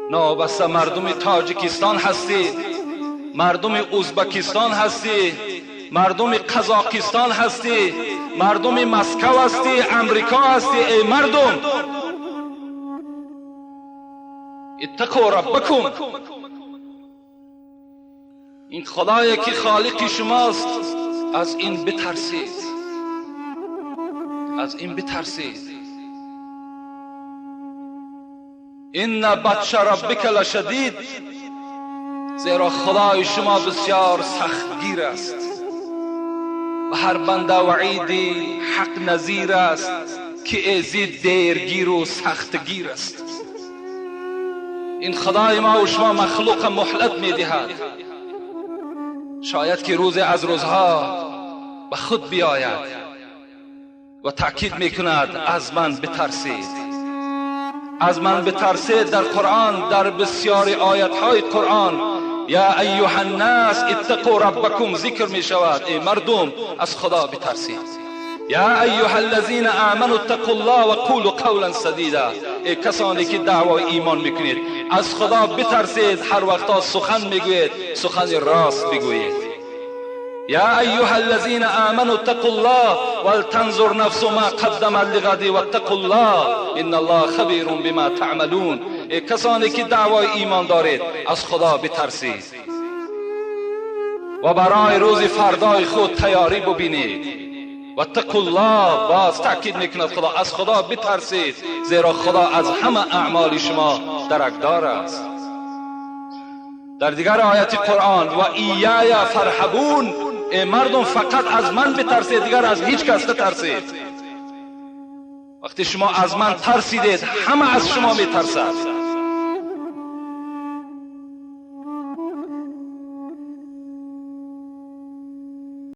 نابسته مردم تاجیکستان هستید، مردم ازبکستان هستی، مردم قزاقستان هستی، مردم مسکو هستی، امریکا هستی. ای مردم، اتقوا ربکم. این خدایی که خالق شماست، از این بترسید، از این بترسید. این بطش ربک لشدید، زیرا خدای شما بسیار سختگیر است و هر بنده وعیدی حق نظیر است که ازید دیرگیر و سختگیر است. این خدای ما و شما مخلوق مهلت می دهد، شاید که روز از روزها به خود بیاید و تأکید می کند از من بترسید، از من بترسید. در قرآن، در بسیاری آیت های قرآن یا ایها الناس اتقوا ربکم ذکر می شود. ای مردم، از خدا بترسید. یا ایها الذین آمنوا اتقوا الله و قولوا قولا سدیدا. ای کسانی که دعوای ایمان میکنید، از خدا بترسید. هر وقتا سخن میگوید، سخن راست بگویید. یا ایها الذین آمنوا اتقوا الله ولتنظر نفس ما قدمت لغد واتقوا الله ان الله خبیر بما تعملون. ای کسانی که دعوای ایمان دارید، از خدا بترسید و برای روز فردای خود تیاری ببینید. واتقوا الله، باز تأکید میکند خدا، از خدا بترسید، زیرا خدا از همه اعمال شما درکدار است. در دیگر آیت قرآن و ایای فرحبون. ای مردم، فقط از من بترسید، دیگر از هیچ کس نترسید. وقتی شما از من ترسیدید، همه از شما میترسد.